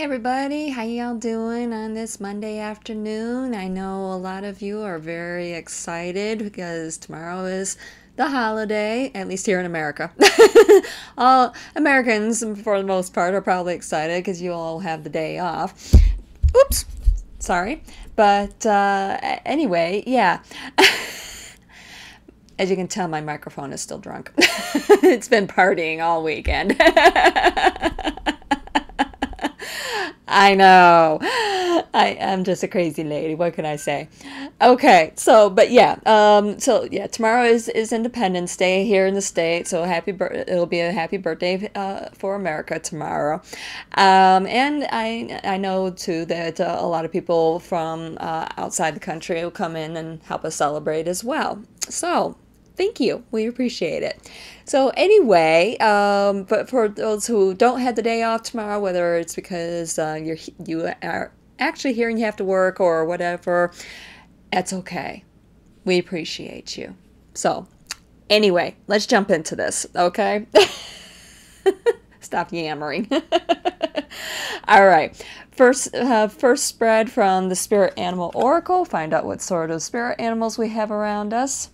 everybody, how y'all doing on this Monday afternoon? I know a lot of you are very excited because tomorrow is the holiday, at least here in America. All Americans, for the most part, are probably excited because you all have the day off. Oops, sorry. But anyway, yeah. As you can tell, my microphone is still drunk. It's been partying all weekend. I know. I'm just a crazy lady. What can I say? Okay, but yeah, tomorrow is Independence Day here in the States. So it'll be a happy birthday for America tomorrow. And I know too that a lot of people from outside the country will come in and help us celebrate as well. So thank you. We appreciate it. So anyway, but for those who don't have the day off tomorrow, whether it's because you are actually hearing you have to work or whatever, that's okay. We appreciate you. So anyway, let's jump into this, okay? Stop yammering. All right. First spread from the Spirit Animal Oracle. Find out what sort of spirit animals we have around us.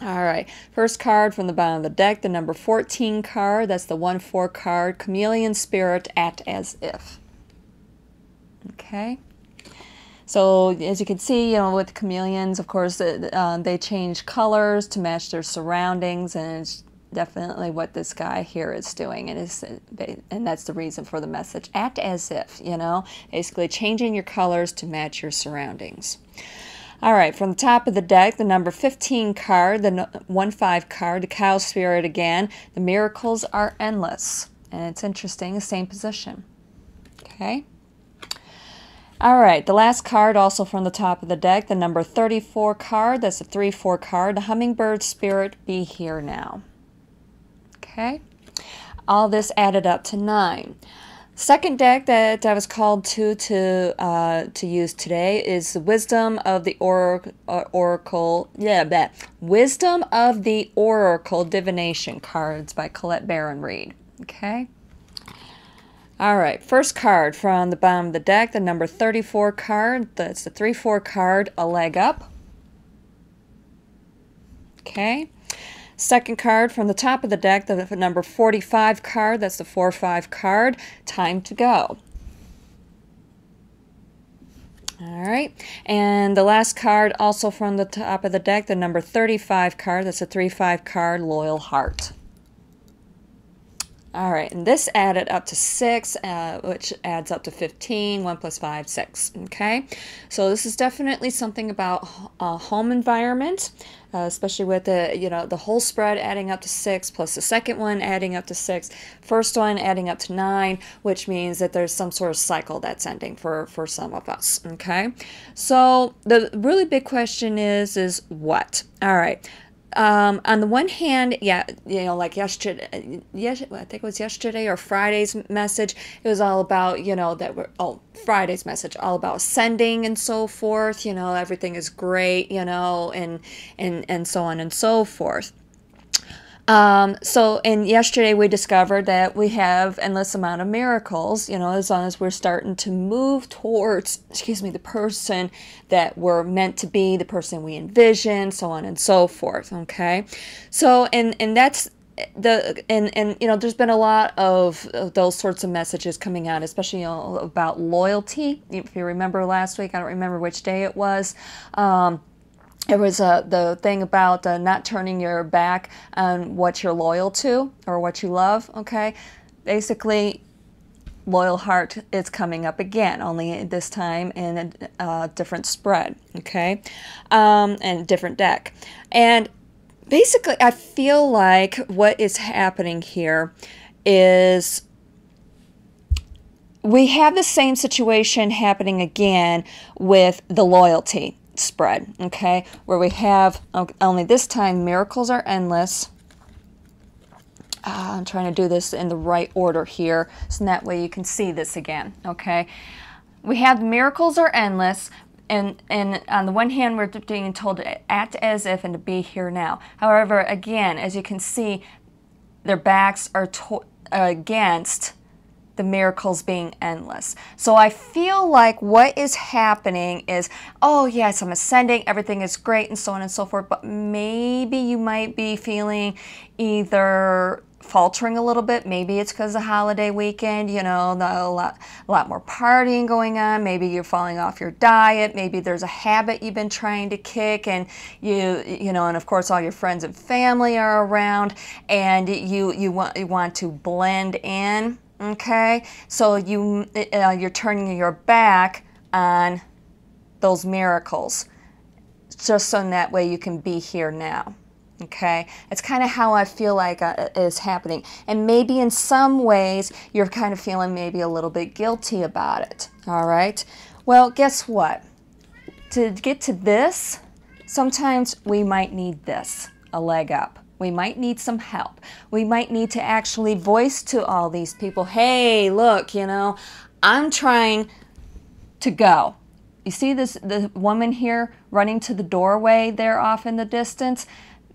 All right, first card from the bottom of the deck, the number 14 card. That's the 1/4 card, Chameleon Spirit, Act As If. Okay. So as you can see, with chameleons, of course, they change colors to match their surroundings, and it's definitely what this guy here is doing, and that's the reason for the message. Act as if, basically changing your colors to match your surroundings. All right, from the top of the deck, the number 15 card, the 1/5 card, the Cow Spirit again. The miracles are endless. And it's interesting, the same position. Okay. All right, the last card, also from the top of the deck, the number 34 card. That's the 3/4 card. The Hummingbird Spirit, be here now. Okay. All this added up to 9. Second deck that I was called to use today is the Wisdom of the Oracle. Yeah, that Wisdom of the Oracle Divination cards by Colette Baron Reed. Okay. All right. First card from the bottom of the deck, the number 34 card. That's the 3/4 card. A leg up. Okay. Second card from the top of the deck, the number 45 card. That's the 4/5 card. Time to go. All right. And the last card, also from the top of the deck, the number 35 card. That's a 3/5 card. Loyal Heart. All right. And this added up to 6, which adds up to 15. 1 + 5, 6. Okay. So this is definitely something about home environment. Especially with the whole spread adding up to 6, plus the second one adding up to 6, first one adding up to 9, which means that there's some sort of cycle that's ending for some of us. Okay, so the really big question is what? All right. On the one hand, yeah, like yesterday, I think it was yesterday or Friday's message, it was all about, Friday's message, all about ascending and so forth, everything is great, and so on and so forth. And yesterday we discovered that we have endless amount of miracles, as long as we're starting to move towards, the person that we're meant to be, the person we envision, so on and so forth. Okay. So, and that's there's been a lot of those sorts of messages coming out, especially, about loyalty. If you remember last week, I don't remember which day it was. It was the thing about not turning your back on what you're loyal to or what you love, okay? Basically, Loyal Heart is coming up again, only this time in a different spread, okay? And different deck. And basically, I feel like what is happening here is we have the same situation happening again with the loyalty spread, okay, where we have, only this time, miracles are endless. I'm trying to do this in the right order here, so that way you can see this again, okay. We have miracles are endless, and on the one hand, we're being told to act as if and to be here now. However, again, as you can see, their backs are against the miracles being endless. So I feel like what is happening is, oh yes, I'm ascending, everything is great, and so on and so forth, but maybe you might be feeling either faltering a little bit. Maybe it's because of the holiday weekend, you know, a lot more partying going on. Maybe you're falling off your diet. Maybe there's a habit you've been trying to kick, and you know, and of course all your friends and family are around, and you want to blend in. Okay, so you're turning your back on those miracles, just so in that way you can be here now. Okay, it's kind of how I feel like is happening. And maybe in some ways you're kind of feeling maybe a little bit guilty about it. All right, well, guess what? To get to this, sometimes we might need this, a leg up. We might need some help. We might need to actually voice to all these people, hey, look, you know, I'm trying to go. You see the woman here running to the doorway there off in the distance?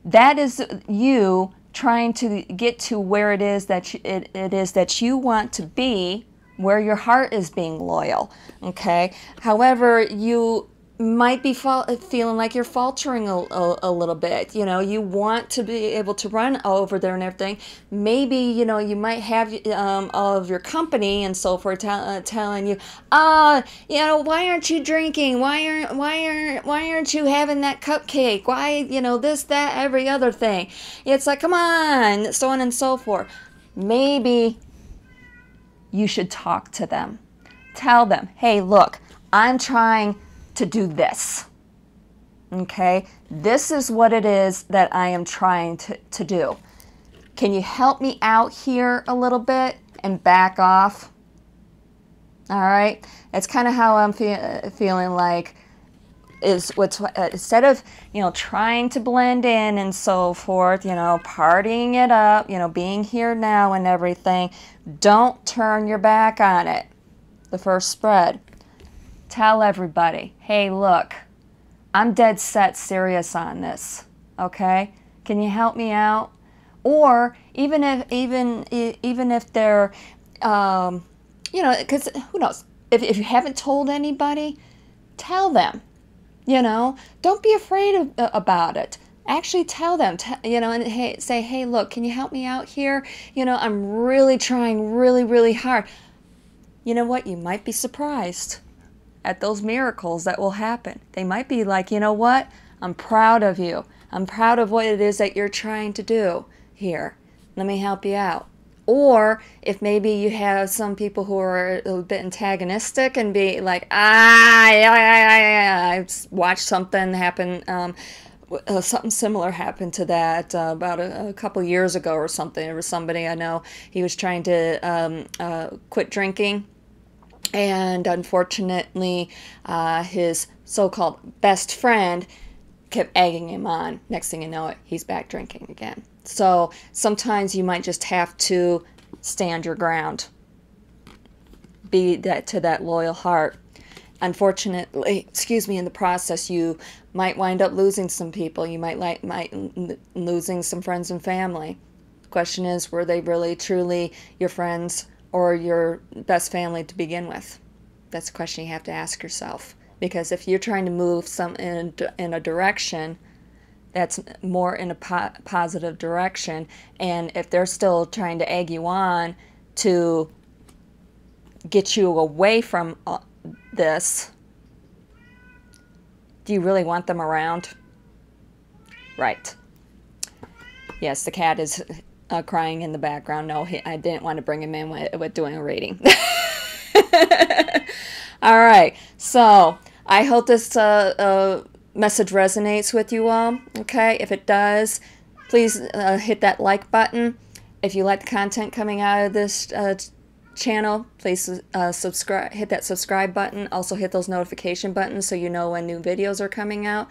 That is you trying to get to where it is that you want to be, where your heart is being loyal, okay? However, you might be feeling like you're faltering a little bit. You know, you want to be able to run over there and everything. Maybe, you know, you might have all of your company and so forth telling you, you know, why aren't you drinking? Why aren't you having that cupcake? Why, you know, this, that, every other thing. It's like, come on, so on and so forth. Maybe you should talk to them. Tell them, hey, look, I'm trying to do this. Okay, this is what it is that I am trying to do. Can you help me out here a little bit and back off? All right, it's kind of how I'm feeling like is what's instead of, you know, trying to blend in and so forth, you know, partying it up, you know, being here now and everything, don't turn your back on it. The first spread. Tell everybody, hey, look, I'm dead set serious on this, okay? Can you help me out? Or even if they're, you know, because who knows? If you haven't told anybody, tell them, you know? Don't be afraid about it. Actually tell them, you know, and say, hey, look, can you help me out here? You know, I'm really trying really hard. You know what? You might be surprised at those miracles that will happen. They might be like, you know what? I'm proud of you. I'm proud of what it is that you're trying to do here. Let me help you out. Or if maybe you have some people who are a bit antagonistic and be like, I watched something happen, something similar happened to that about a couple years ago or something. There was somebody I know, he was trying to quit drinking. And unfortunately, his so-called best friend kept egging him on. Next thing you know it, he's back drinking again. So sometimes you might just have to stand your ground. Be to that loyal heart. Unfortunately, excuse me, in the process, you might wind up losing some people. You might losing some friends and family. The question is, were they really truly your friends or your best family to begin with? That's a question you have to ask yourself. Because if you're trying to move in a direction that's more in a positive direction, and if they're still trying to egg you on to get you away from this, do you really want them around? Right. Yes, the cat is crying in the background. No, I didn't want to bring him in with doing a reading. All right, so I hope this message resonates with you all. Okay, if it does, please hit that like button. If you like the content coming out of this channel, please subscribe. Hit that subscribe button. Also hit those notification buttons so you know when new videos are coming out.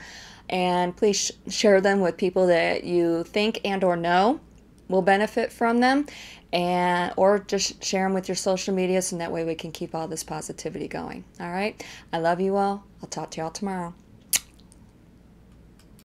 And please share them with people that you think and or know will benefit from them, or just share them with your social media so that way we can keep all this positivity going. All right, I love you all. I'll talk to y'all tomorrow.